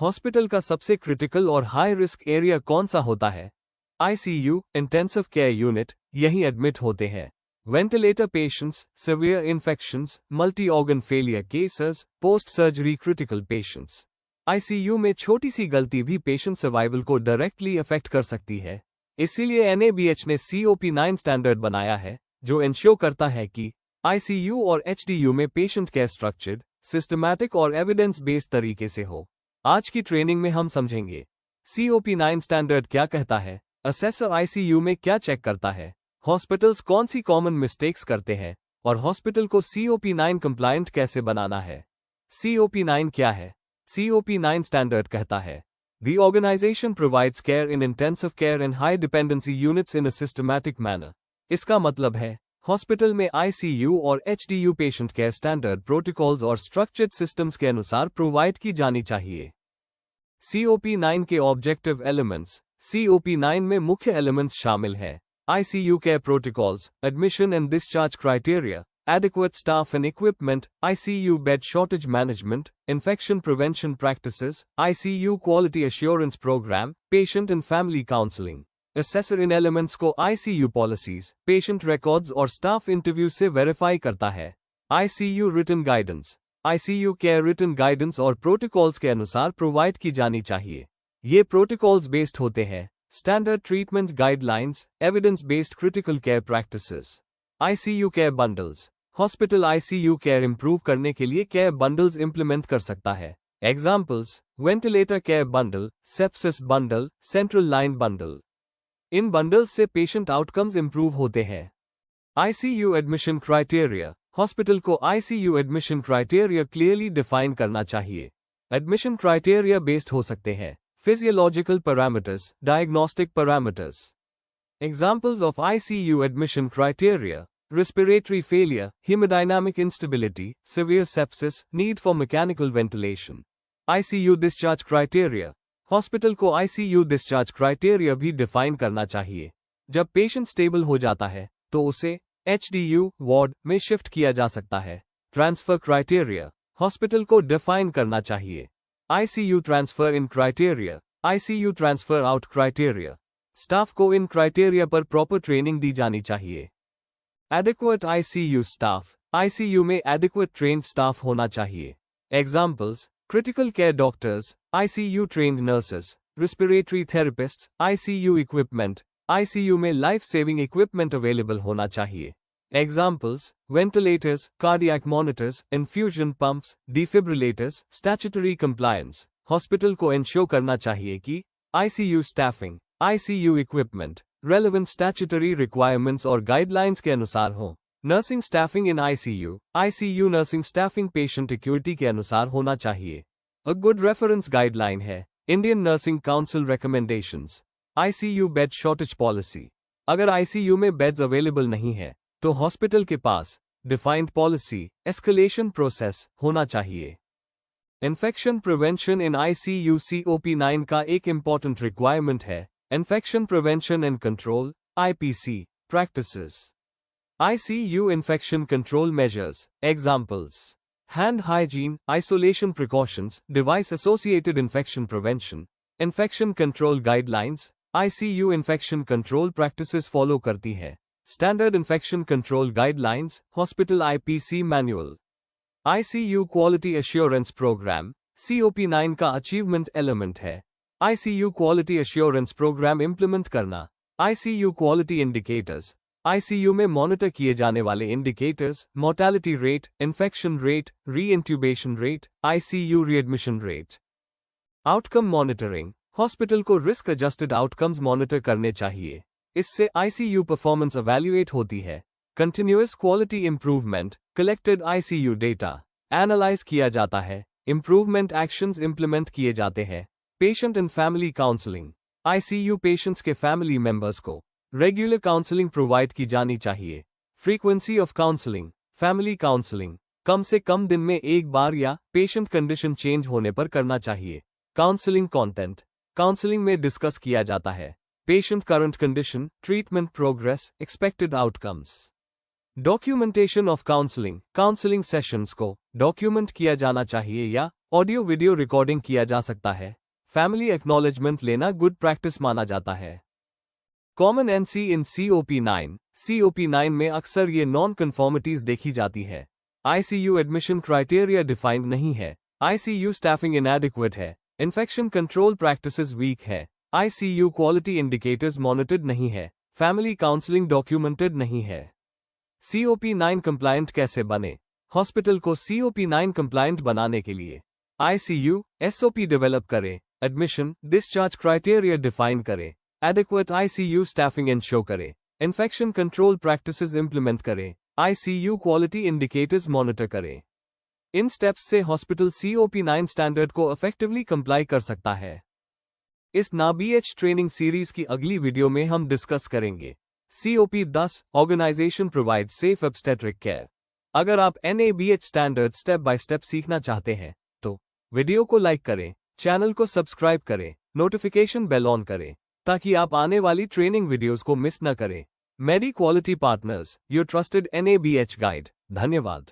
Hospital का सबसे critical और हाई रिस्क एरिया कौन सा होता है? आईसीयू, इंटेंसिव केयर यूनिट, यहीं एडमिट होते हैं। Ventilator patients, severe infections, multi organ failure cases, post surgery critical patients. ICU में छोटी सी गलती भी पेशेंट सर्वाइवल को डायरेक्टली अफेक्ट कर सकती है। इसीलिए एनएबीएच ने COP9 स्टैंडर्ड बनाया है, जो इंश्योर करता है कि आईसीयू और एचडीयू में पेशेंट केयर स्ट्रक्चर्ड, सिस्टमैटिक और एविडेंस बेस्ड तरीके से हो। आज की ट्रेनिंग में हम समझेंगे COP9 स्टैंडर्ड क्या कहता है, असेसर आईसीयू में क्या चेक करता है, हॉस्पिटल्स कौन सी कॉमन मिस्टेक्स करते हैं और हॉस्पिटल को COP9 कंप्लायंट कैसे बनाना है। COP9 क्या है? COP9 स्टैंडर्ड कहता है, The organization provides care in intensive care and high dependency units in a systematic manner. इसका मतलब है, हॉस्पिटल में ICU और HDU patient care standard protocols और स्ट्रक्चर्ड सिस्टम्स के अनुसार प्रोवाइड की जानी चाहिए। COP9 के ऑब्जेक्टिव एलिमेंट्स। COP9 में मुख्य एलिमेंट्स शामिल हैं: ICU care protocols, admission and discharge criteria, adequate staff and equipment, ICU bed shortage management, infection prevention practices, ICU quality assurance program, patient and family counseling. Assessor in elements को ICU policies, patient records और staff interviews से verify करता है। ICU written guidance, ICU care written guidance और protocols के अनुसार provide की जानी चाहिए। ये protocols based होते हैं Standard treatment guidelines, evidence-based critical care practices. ICU care bundles. Hospital ICU care improve करने के लिए care bundles implement कर सकता है। Examples: ventilator care bundle, sepsis bundle, central line bundle. इन bundles से patient outcomes improve होते हैं। ICU admission criteria. Hospital को ICU admission criteria clearly define करना चाहिए। Admission criteria based हो सकते हैं Physiological parameters, diagnostic parameters. Examples of ICU admission criteria: respiratory failure, hemodynamic instability, severe sepsis, need for mechanical ventilation. ICU discharge criteria. Hospital को ICU discharge criteria भी define करना चाहिए। जब patient stable हो जाता है, तो उसे HDU ward में shift किया जा सकता है। Transfer criteria. Hospital को define करना चाहिए। ICU transfer in criteria, ICU transfer out criteria. Staff को इन criteria पर proper training दी जानी चाहिए। Adequate ICU staff, ICU में adequate trained staff होना चाहिए। Examples: critical care doctors, ICU trained nurses, respiratory therapists, ICU equipment, ICU में life saving equipment available होना चाहिए। Examples: ventilators, cardiac monitors, infusion pumps, defibrillators, statutory compliance. Hospital को ensure करना चाहिए कि ICU staffing, ICU equipment, relevant statutory requirements और guidelines के अनुसार हो। Nursing staffing in ICU, ICU nursing staffing patient acuity के अनुसार होना चाहिए। A good reference guideline है Indian Nursing Council recommendations, ICU bed shortage policy. अगर ICU में beds available नहीं है, तो हॉस्पिटल के पास डिफाइंड पॉलिसी, एस्केलेशन प्रोसेस होना चाहिए। इन्फेक्शन प्रिवेंशन इन ICU COP9 का एक इंपॉर्टेंट रिक्वायरमेंट है infection prevention and control IPC practices. ICU infection control measures. Examples: hand hygiene, isolation precautions, device associated infection prevention, infection control guidelines. ICU infection control practices follow करती है Standard Infection Control Guidelines, Hospital IPC Manual. ICU Quality Assurance Program, COP9 का achievement element है। ICU Quality Assurance Program implement करना। ICU Quality Indicators, ICU में monitor किए जाने वाले indicators, mortality rate, infection rate, reintubation rate, ICU readmission rate. Outcome monitoring, hospital को risk adjusted outcomes monitor करने चाहिए। इससे ICU परफॉर्मेंस एवैल्यूएट होती है। Continuous quality improvement, collected ICU data analyse किया जाता है, इंप्रूवमेंट एक्शंस इंप्लीमेंट किए जाते हैं। Patient and family counselling, ICU patients के फैमिली मेंबर्स को रेगुलर काउंसलिंग प्रोवाइड की जानी चाहिए। Frequency of counselling, family counselling कम से कम दिन में एक बार या पेशेंट कंडीशन चेंज होने पर करना चाहिए। काउंसलिंग कंटेंट, काउंसलिंग में डिस्कस किया जाता है patient current condition, treatment progress, expected outcomes. Documentation of counselling, counselling sessions को डॉक्यूमेंट किया जाना चाहिए या ऑडियो वीडियो रिकॉर्डिंग किया जा सकता है। फैमिली एक्नॉलेजमेंट लेना गुड प्रैक्टिस माना जाता है। कॉमन एनसी इन COP9। COP9 में अक्सर ये नॉन कन्फॉर्मिटीज देखी जाती है। ICU एडमिशन क्राइटेरिया डिफाइंड नहीं है। ICU स्टाफिंग इनएडिक्वेट है। इन्फेक्शन कंट्रोल प्रैक्टिसेस वीक है। ICU क्वालिटी इंडिकेटर्स मॉनिटर्ड नहीं है। फैमिली काउंसलिंग डॉक्यूमेंटेड नहीं है। COP9 कंप्लायंट कैसे बने? हॉस्पिटल को COP9 कंप्लायंट बनाने के लिए ICU SOP डेवलप करे, एडमिशन डिस्चार्ज क्राइटेरिया डिफाइन करे, एडिक्वेट ICU स्टाफिंग इंश्योर करे, इन्फेक्शन कंट्रोल प्रैक्टिसेस इंप्लीमेंट करे, ICU क्वालिटी इंडिकेटर्स मॉनिटर करे। इन स्टेप्स से हॉस्पिटल COP9 स्टैंडर्ड को इफेक्टिवली कंप्लाई कर सकता है। इस NABH ट्रेनिंग सीरीज की अगली वीडियो में हम डिस्कस करेंगे COP10 organisation provide safe obstetric care. अगर आप NABH standard step by step सीखना चाहते हैं तो वीडियो को लाइक करें, चैनल को सब्सक्राइब करें, नोटिफिकेशन बेल ऑन करें ताकि आप आने वाली ट्रेनिंग वीडियोस को मिस न करें। Medi Quality Partners, your trusted NABH guide. धन्यवाद।